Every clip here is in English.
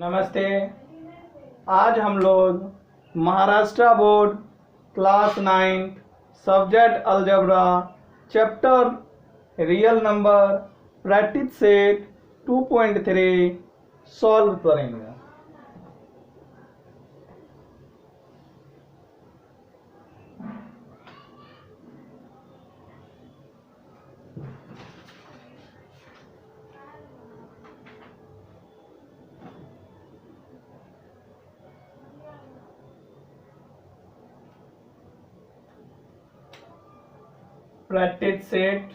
नमस्ते। आज हम लोग Maharashtra board class 9 subject algebra chapter real number practice set 2.3 solve करेंगे। Practice set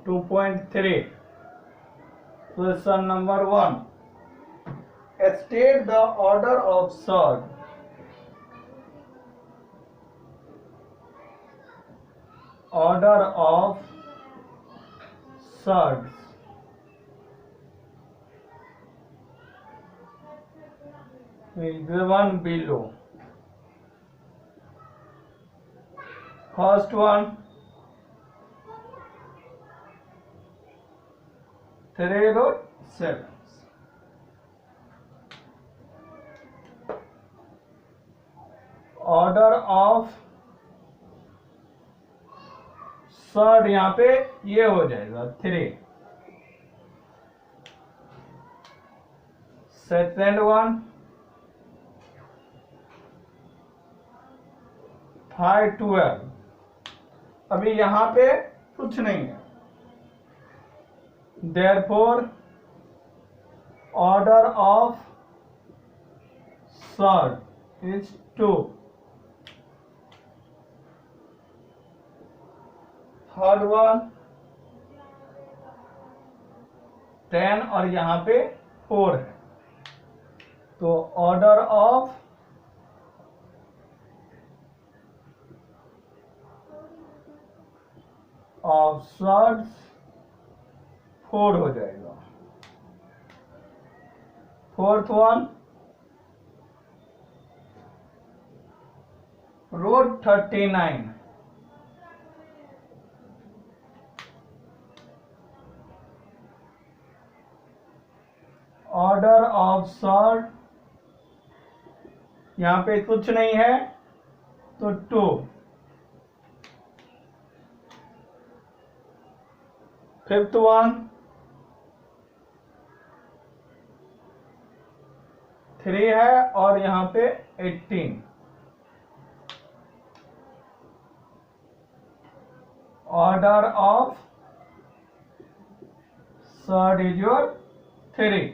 2.3 question number 1 state the order of sort sorts is given below. First one, 3 root 7. Order of sort यहाँ पे ये हो जाएगा 3. Second one 5 12. अभी यहाँ पे कुछ नहीं है, therefore order of sort is 2. Third one 10 और यहाँ पे 4 है, तो ऑर्डर ऑफ सॉर्ट्स 4 हो जाएगा. Fourth one root 39. Order of sort यहाँ पे कुछ नहीं है तो 2. फिफ्थ वन 3 है और यहाँ पे 18. Order of sort is your 3.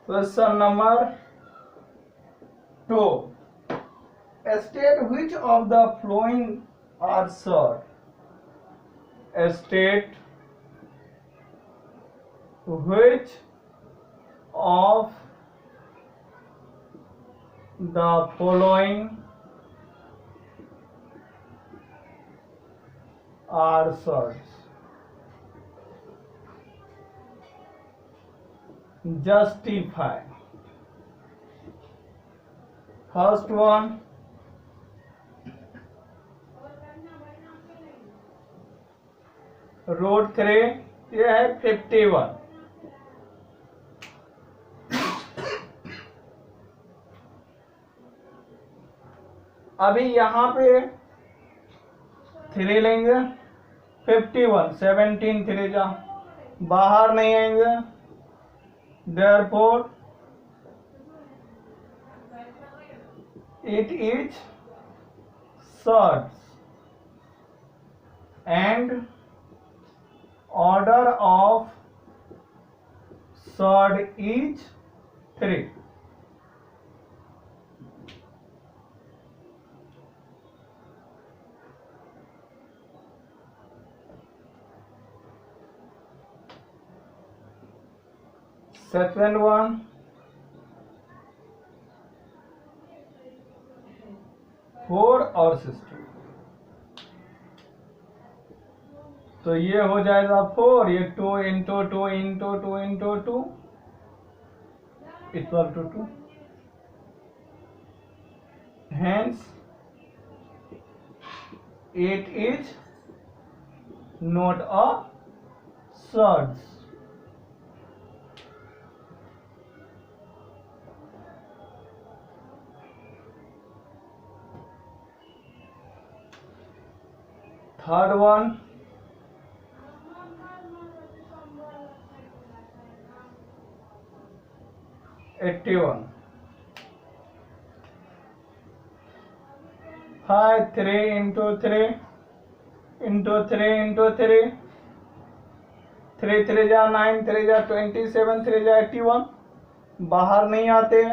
Question number 2. State which of the following are sort. State which of the following are sorts. Justify. First one root 3, ये है 51. अभी यहाँ पे 3 लेंगे, 51 17 3 जा बाहर नहीं आएंगे, therefore it is sorts and order of sort is 3. Second one 4 और 16. तो ये हो जाएगा 4, ये 2 into 2 into 2 into 2 equal to 2। Hence 8 is not a surge. Third one, 81. 5 3 into 3 into 3 into 3 3 3 जा 9 3 जा 27 3 जा 81 बाहर नहीं आते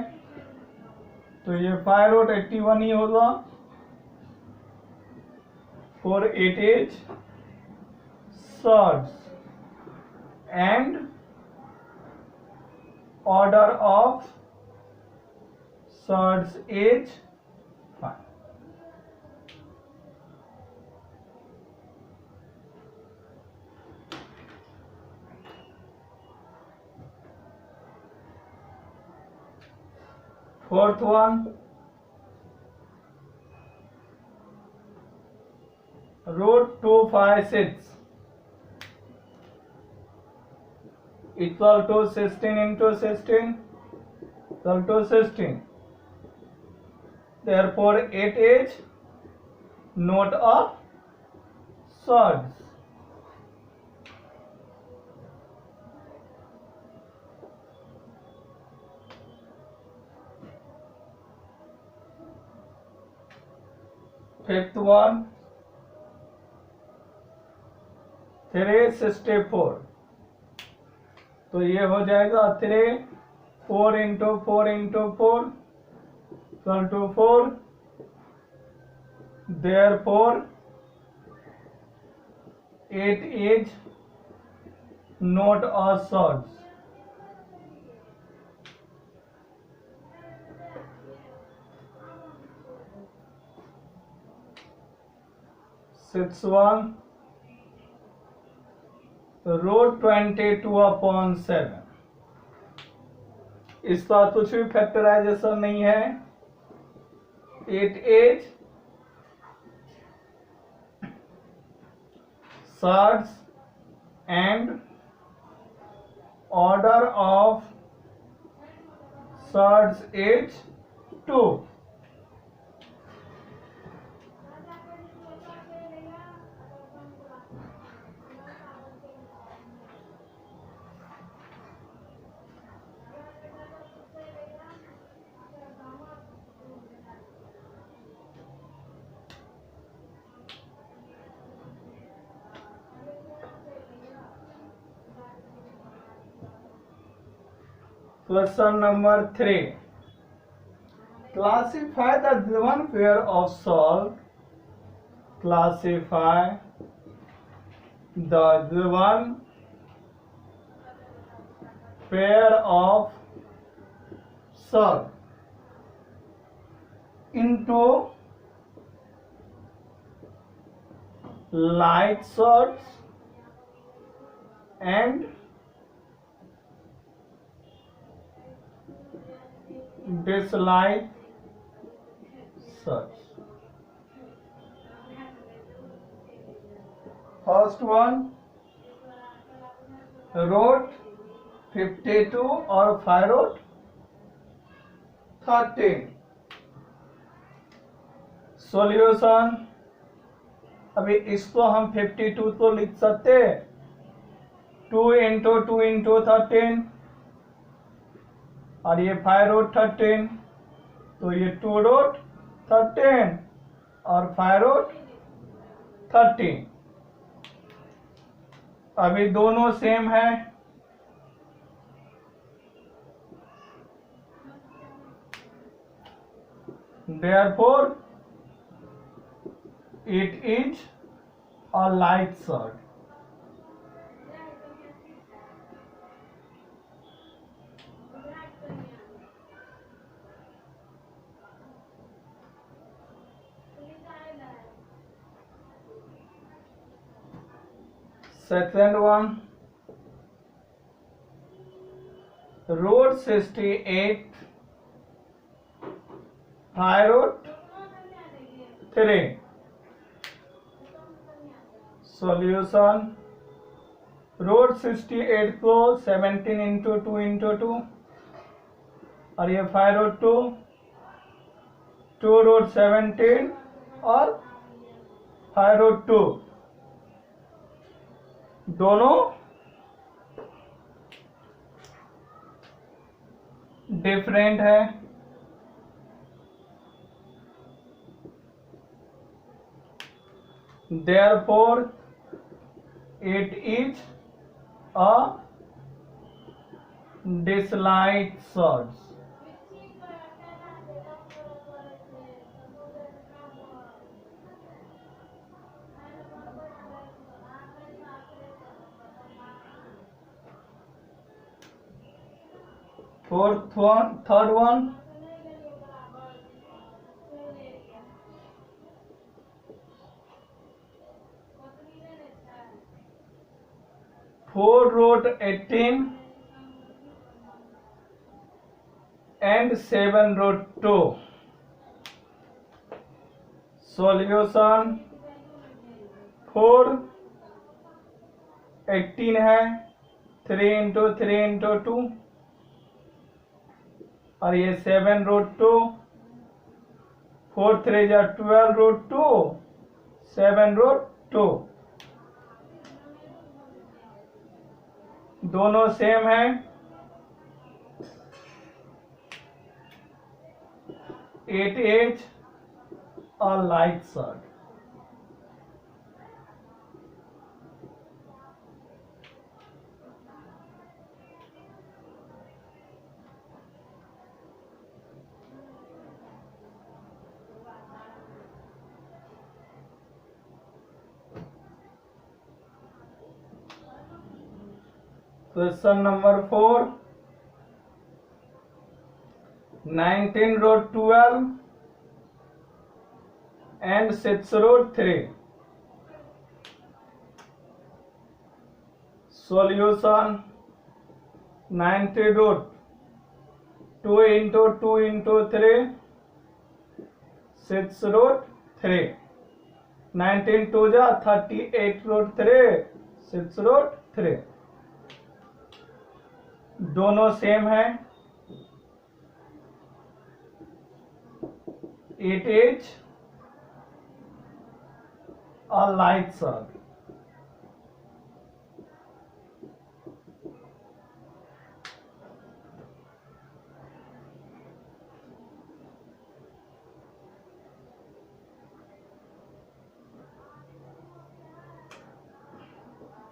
तो ये 5 रूट 81 ही होगा। For it is surge and order of surge is 5. Fourth one, root 256 equal to 16 into 16 equal to 16. Therefore, it is not a surge. Fifth one, 364 तो ये हो जाएगा 3 4 into 4 into 4 equal to 4। Therefore, it is not a surge. Sixth one, root 22/7 इसका कुछ भी factorisation नहीं है। It is surge and order of surge is 2. Question number 3. Classify the given pair of salt. Classify the given pair of salt into light salts and dislike salts. First one, root 52 और 5 root 13. Solution, अभी इसको हम 52 तो लिख सकते 2 into 2 into 13 और ये 5 root 13 तो ये 2 रूट 13 और 5 रूट 13 अभी दोनों सेम है। Therefore, it is a light salt. Second one road 68 high road 3 solution road 68 को 17 इंटू 2 इंटू 2 और ये 5 रोड 2 रोड 17 और 5 रोड 2 दोनों डिफरेंट है। Therefore it is a disliked search. Third one Ford Road 18 and 7 Road 2 solution 4 18 है 3 into 3 into 2 और ये 7 road 2 4 3 जा 12 रोड 2 7 रोड 2 दोनों सेम है। 8H और light shirt question number 4 19 road 12 and 6 road 3 solution 90 road 2 into 2 into 3 6 road 3 19 2 जा 38 road 3 6 road 3 दोनों same है। 8H और light shirt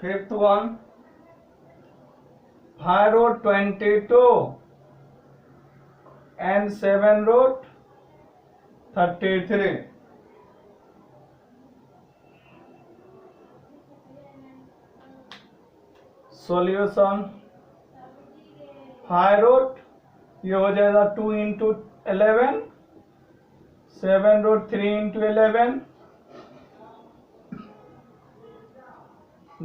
fifth one 5 road 22 and 7 road 33 solution 5 road ये हो जाएगा 2 into 11 7 road 3 into 11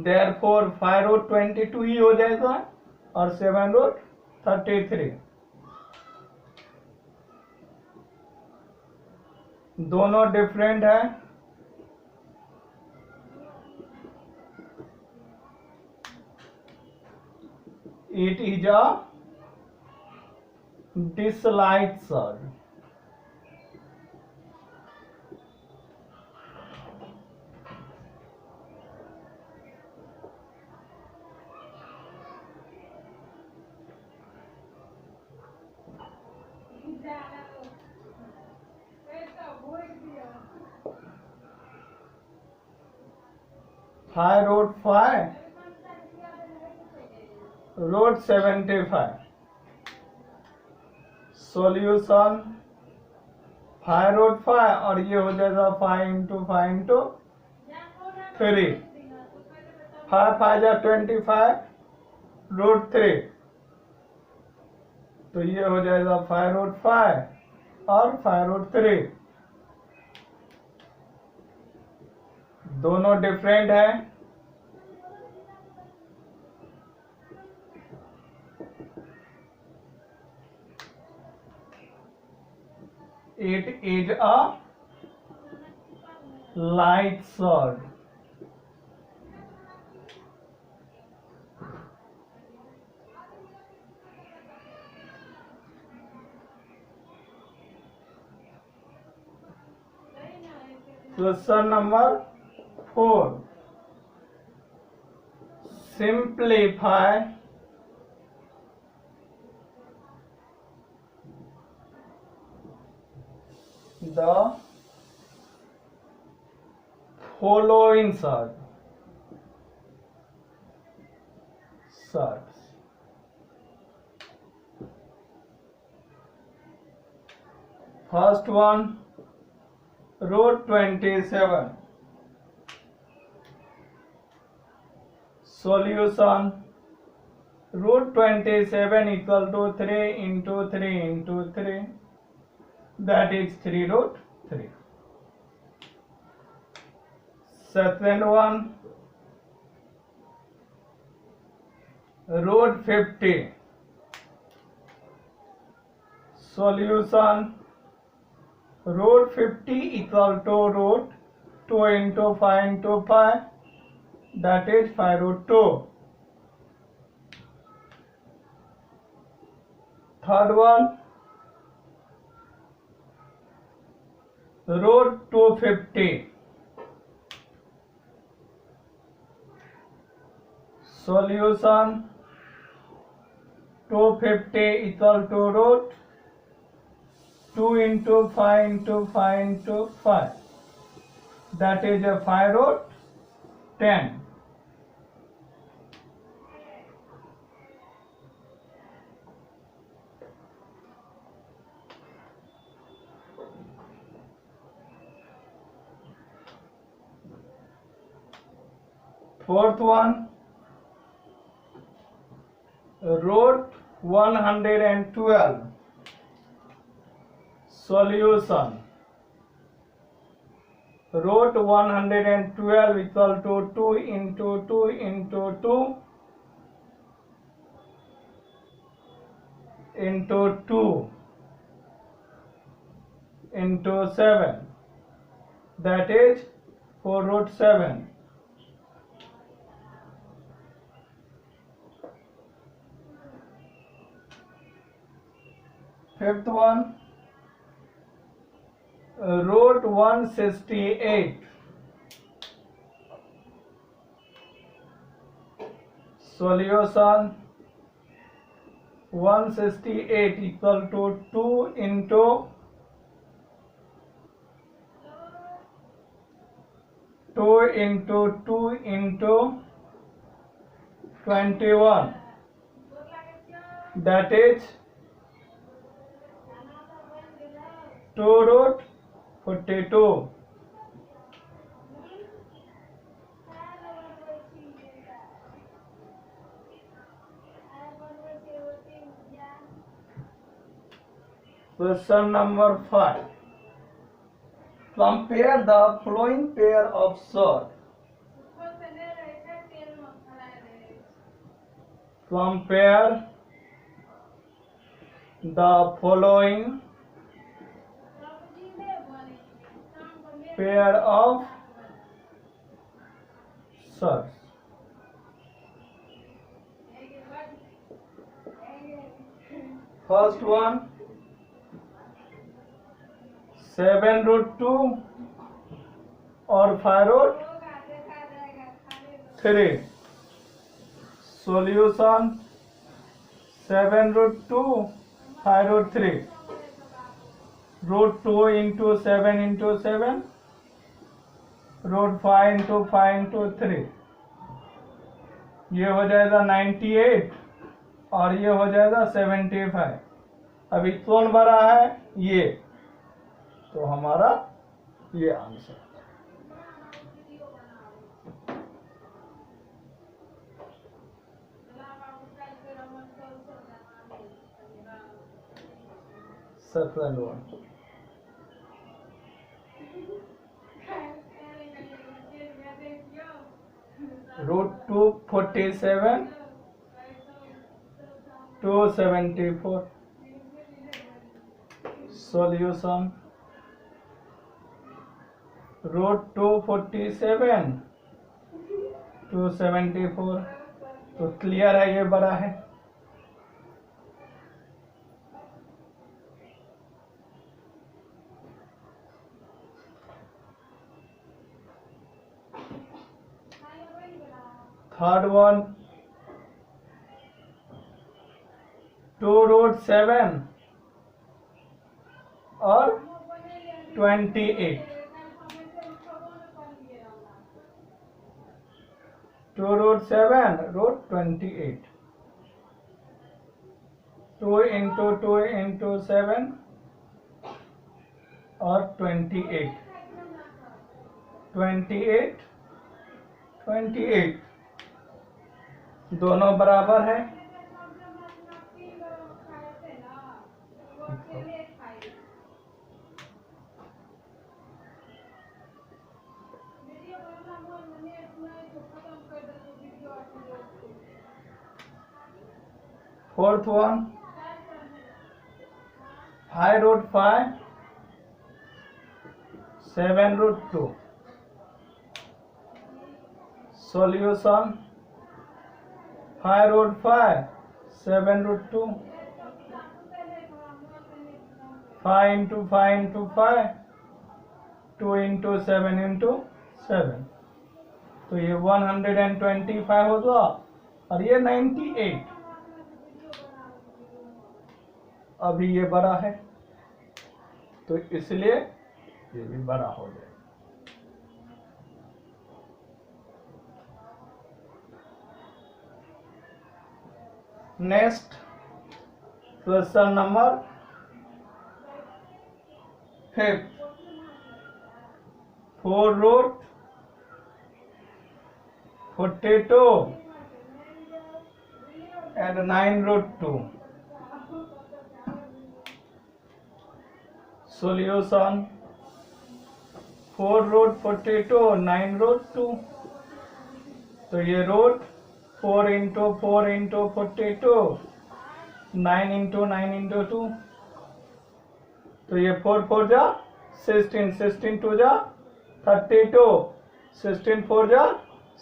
therefore 5 road 22 ही हो जाएगा और 7 road 33 दोनों डिफरेंट है। It is a disliked search. High road 5 road 75 solution 5 road 5 और ये हो जाएगा 5 इंटू 5 इंटू 3 5 5 जा 25 road 3 तो ये हो जाएगा 5 road 5 और 5 road 3 दोनों डिफरेंट है। It is a light sword. Question number 4. Simplify the following words. First one, road 27. Solution. Root 27 equal to 3 into 3 into 3. That is 3 root 3. Second one, root 50. Solution. Root 50 equal to root 2 into 5 into 5. That is 5 root 2. Third one, root 250. Solution. 250 equal to root 2 into 5 into 5 into 5. That is a 5 root 10. Fourth one, root 112. Solution. Root 112 equal to 2 into 2 into 2 into 2 into 7. That is 4 root 7. Fifth one, root 168. Solution. 168 equal to 2 into 2 into 2 into 21. That is 2 root 42. Question number 5. Compare the following pair of swords. Compare the following pair of swords. First one, 7 root 2 or 5 root 3. Solution. 7 root 2, 5 root 3. Root 2 into 7 into 7. Root 5 into 5 into 3. ये हो जाएगा 98 और ये हो जाएगा 75. अभी कौन बड़ा है? ये. तो हमारा ये answer. Second one. Root 247 274. Solution. Root 247 274। तो क्लियर है, ये बड़ा है। थर्ड वन 2√7 और 28। 2√7√28। 2 into 2 into 7 और 28 28 28 दोनों बराबर है। Fourth one 5√5 7√2। Solution 5√5 7√2 5 into 5 into 5 2 into 7 into 7। तो ये 125 हो गया और ये 98। अभी ये बड़ा है तो इसलिए ये भी बड़ा हो जाएगा। Next question number 5। 4√42 and 9√2। Solution 4√42 9√2। तो ये root 4 into 4 into 42 9 into 9 into 2। तो ये 4 4 जा 16 16 2 जा 32 16 4 जा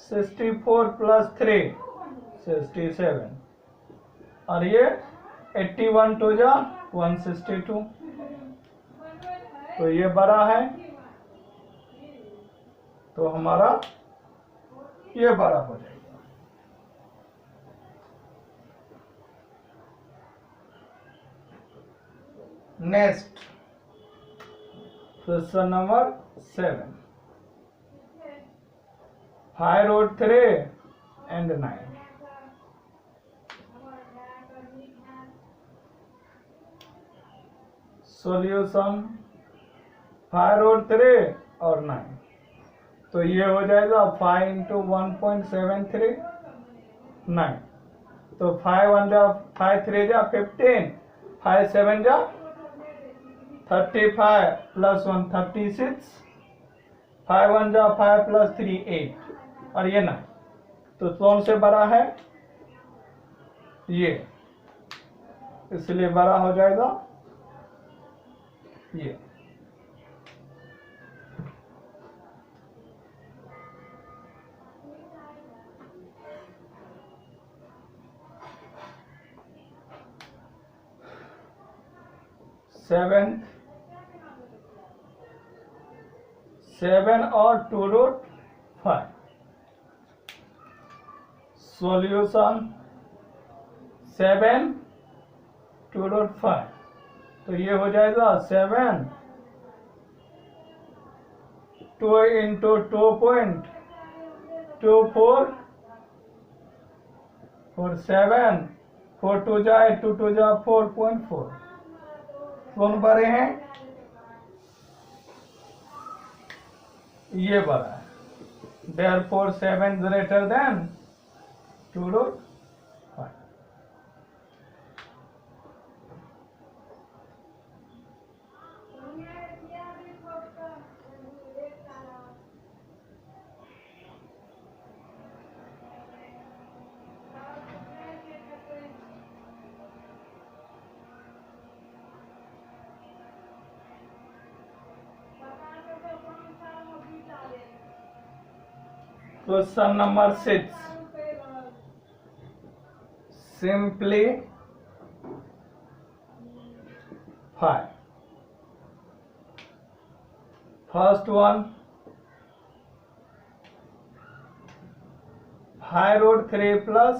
64 plus 3 67 और ये 81 2 जा 162। तो ये बड़ा है तो हमारा ये बड़ा हो जाएगा। Next question number 7। 5√3 and 9। Solution 5√3 और 9। तो ये हो जाएगा 5 into 1.73 9। तो 5 1 जा 5 3 जा 15 5 7 जा 35 plus 1 36 5 1 जा 5 plus 3 8 और ये 9। तो कौन से बड़ा है ये, इसलिए बड़ा हो जाएगा ये। सेवन और 2√5। सॉल्यूशन 7 2√5। तो ये हो जाएगा 7 2 into 2.24 और 7 4 2 जाए 2 2 जा 4.4। कौन बड़े हैं, ये बड़ा है। Therefore 7 greater than 2√5। Question number 6. Simplify. First one, 5 root 3 plus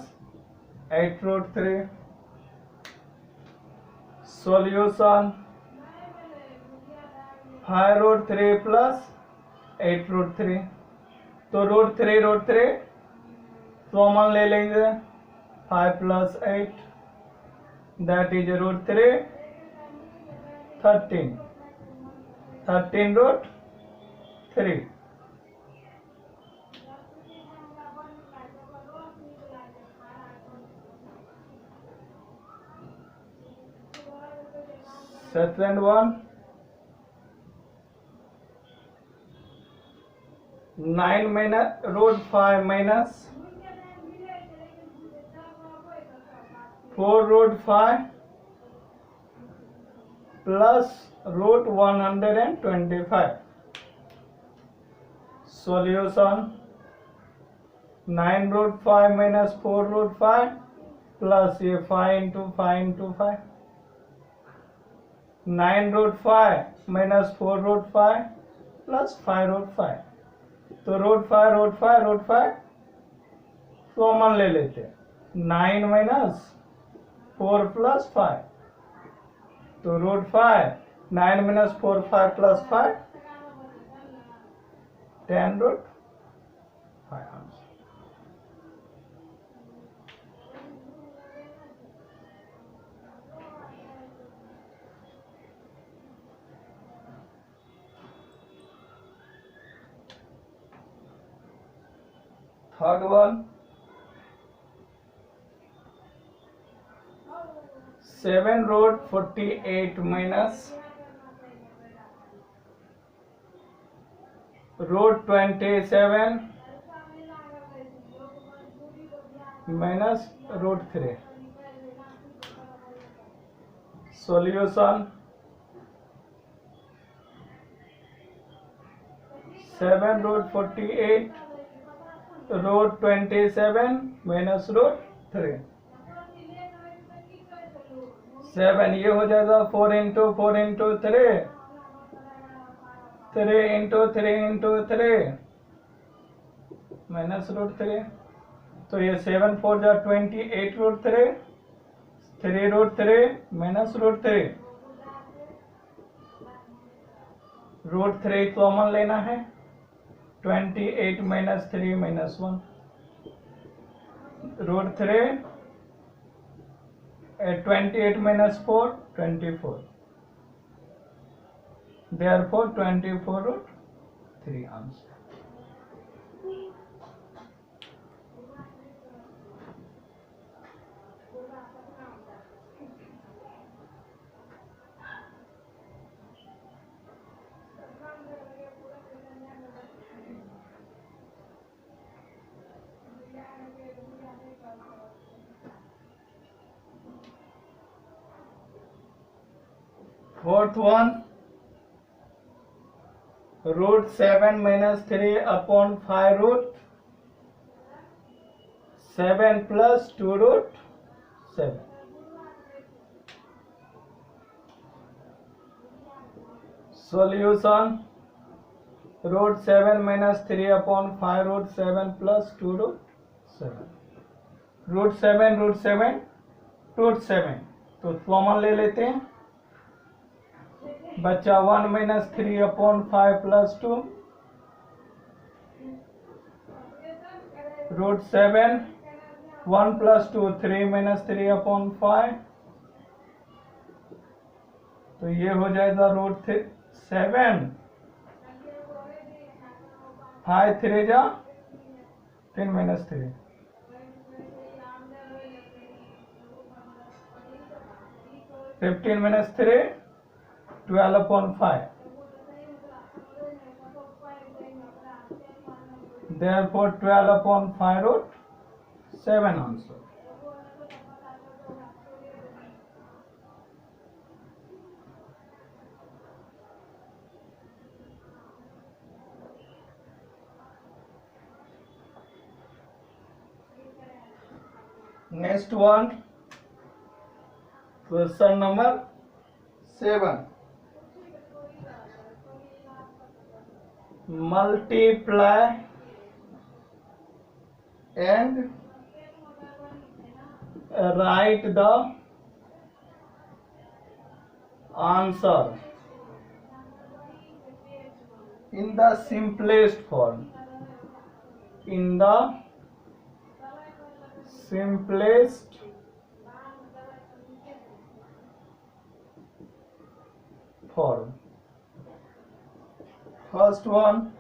8 root 3. Solution, 5 root 3 plus 8 root 3. तो रूट 3 कॉमन ले लेंगे, 5 plus 8 that is root 3, 13 root 3. Second one, 9 minus root 5 minus 4 root 5 plus root 125. Solution, 9 root 5 minus 4 root 5 plus ये 5 into 5 into 5. 9 root 5 minus 4 root 5 plus 5 root 5. तो root 5 common ले लेते हैं, 9 minus 4 plus 5. तो root 5, 9 minus 4 5 plus 5, 10 root 5 answer. Third one, 7 root 48 minus root 27 minus root 3. Solution, 7 root 48 root 27 minus root 3. 7 ये हो जाएगा 4 into 4 into 3, 3 into 3 into 3 minus root 3. तो ये 7 4 जा 28 root 3, 3 root 3 minus root 3. root 3 common लेना है, 28 minus 3 minus 1. root 3 28 minus 4 24. Therefore 24 root 3 answer. Fourth one, root 7 minus 3 upon 5 root 7 plus 2 root 7. Solution, root 7 minus 3 upon 5 root 7 plus 2 root 7. root 7 root 7 तो common ले लेते हैं, बच्चा 1 minus 3 upon 5 plus 2. root 7 1 plus 2 3 minus 3 upon 5. तो ये हो जाएगा root 7, 5 3 जा 10 minus 3. 15 minus 3 12 upon 5. Therefore 12 upon 5 root 7 answer. Next one, question number 7. Multiply and write the answer in the simplest form. In the simplest form. First one,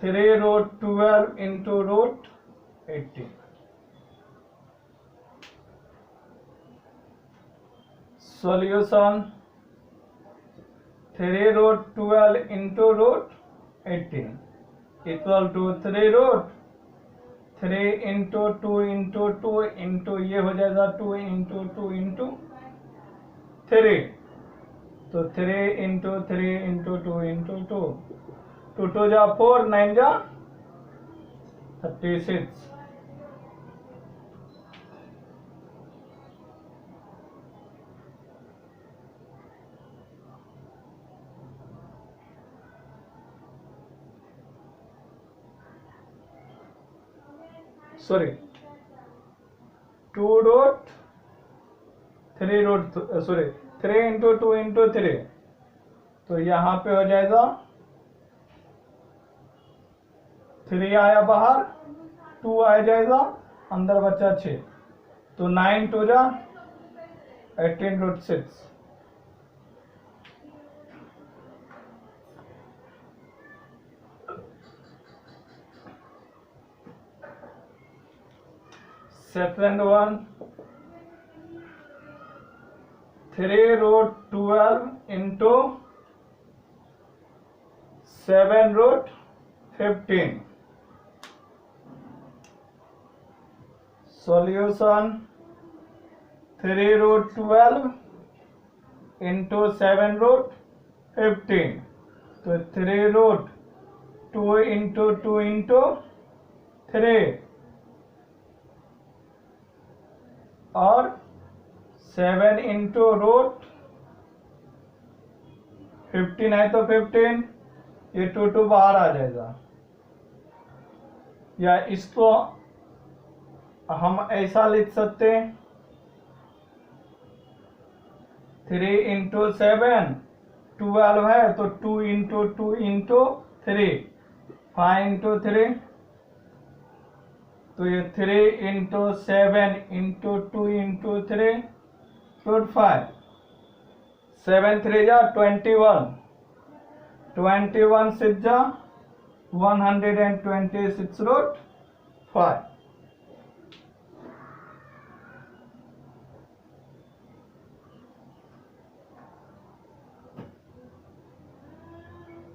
3 root 12 into root 18. Solution, 3 root 12 into root 18 equal to 3 root 3 into 2 into 2 into ये हो जाएगा 2 into 2 into 3, तो 3 into 3 into 2 into 2, 2 2 जा 4, 9 जा 36. Sorry, 2 root 3 root 3 into 2 into 3, तो यहाँ पे हो जाएगा 3 आया बाहर, 2 आ जाएगा अंदर, बचा 6, तो 9 2 जा 18 root 6. Second one, 3 root 12 into 7 root 15. Solution, 3 root 12 into 7 root 15. तो 3 root 2 into 2 into 3 और 7 into root 15 है तो 15, ये 2 2 बाहर आ जाएगा, या इसको हम ऐसा लिख सकते हैं 3 into 7 12 है तो 2 into 2 into 3 5 into 3, तो ये 3 into 7 into 2 into 3 root 5, 7 3 जा 21, 21 6 जा 126 root 5.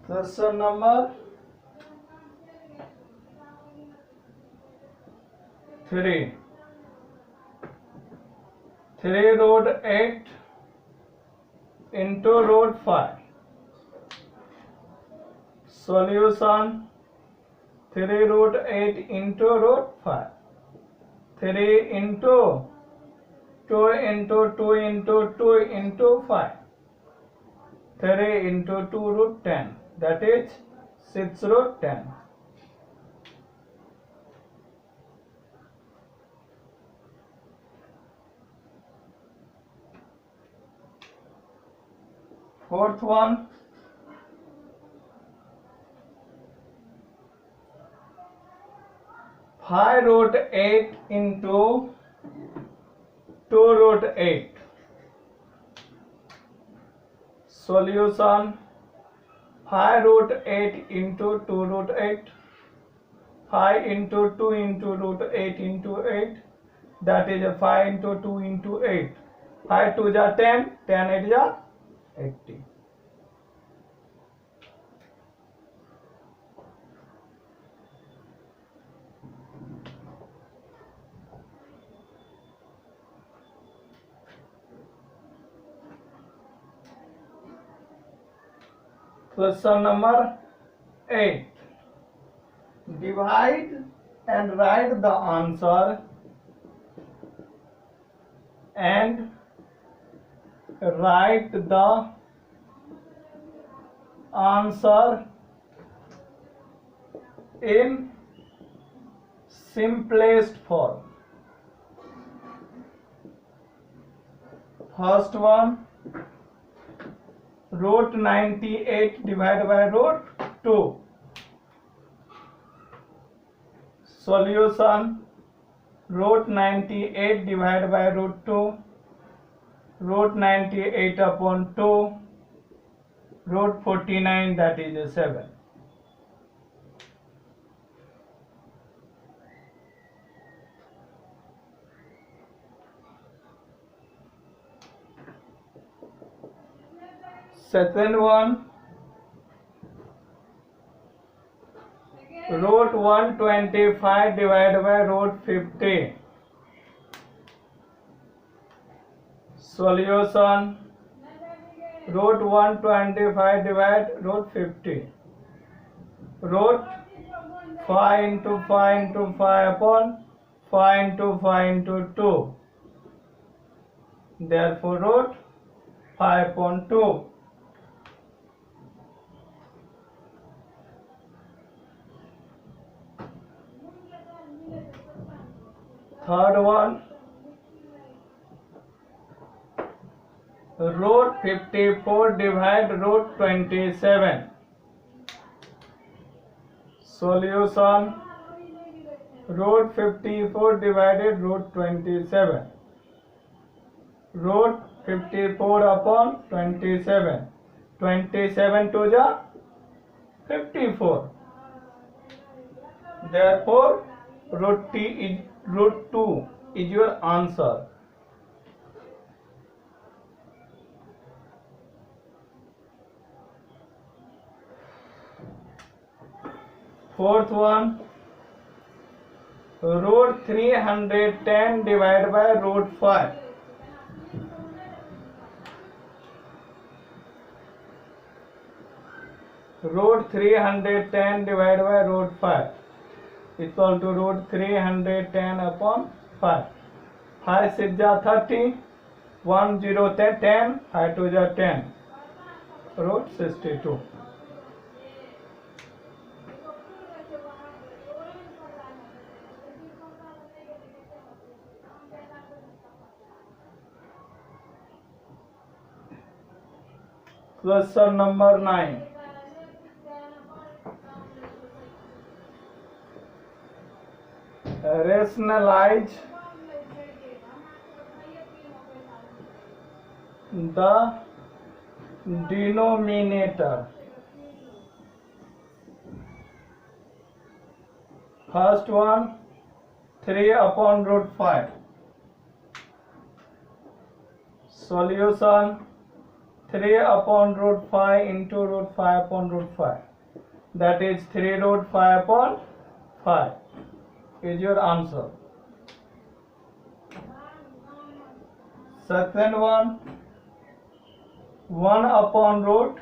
Question number 3. 3 root 8 into root 5. Solution, 3 root 8 into root 5. 3 into 2 into 2 into 2 into 5. 3 into 2 root 10. That is 6 root 10. Fourth one, 5 root 8 into 2 root 8. Solution, 5 root 8 into 2 root 8, 5 into 2 into root 8 into 8, that is 5 into 2 into 8. 5 2 जा 10, 10 8 जा 80. Question number 8. Divide and write the answer and write the answer in simplest form. First one, root 98 divided by root 2. Solution, root 98 divided by root 2, root 98 upon 2, root 49, that is 7. Second one, root 125 divided by root 50. Solution, root 125 divided root 50. Root 5 into 5 into 5 upon 5 into 5 into 2. Therefore, root 5 upon 2. Third one, root 54 divided root 27. Solution, root 54 divided root 27. Root 54 upon 27. 27 to the 54. Therefore, root 2 is your answer. Fourth one, root 310 divided by root 5. Root 310 divided by root 5 equal to root 310 upon 5. 5 6 ja 30, 1 0 10, 5 2 ja 10, root 62. Question number 9. Rationalize the denominator. First one, 3 upon root 5. Solution, 3 upon root 5 into root 5 upon root 5. That is 3 root 5 upon 5 is your answer. Second one, 1 upon root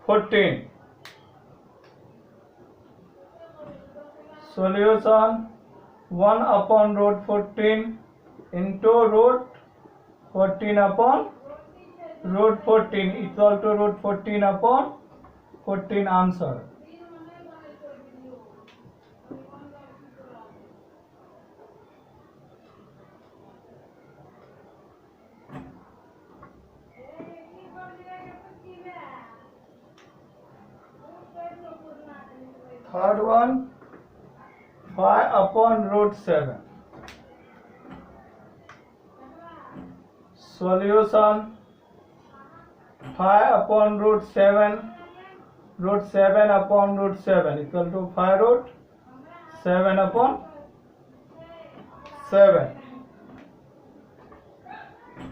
14. Solution, 1 upon root 14 into root 14 upon root 14 equal to root 14 upon 14 answer. Third one, 5 upon root 7. Solution, 5 upon root 7 upon root 7 equal to 5 root 7 upon 7.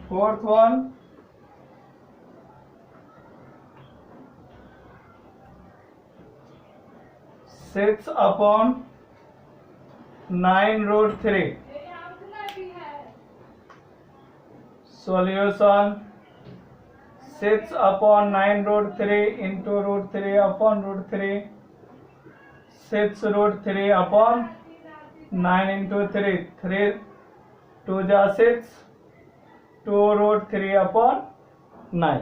Fourth one, 6 upon 9 root 3. Solution, 6 upon 9 root 3 into root 3 upon root 3. 6 root 3 upon 9 into 3. 3 2 ja 6, 2√3/9।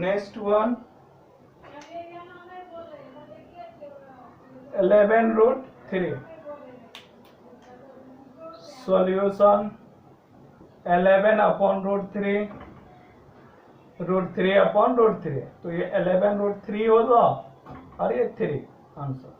Next one 11√3। Solution 11/√3 √3/√3, तो ये 11√3 होगा और ये 3 answer.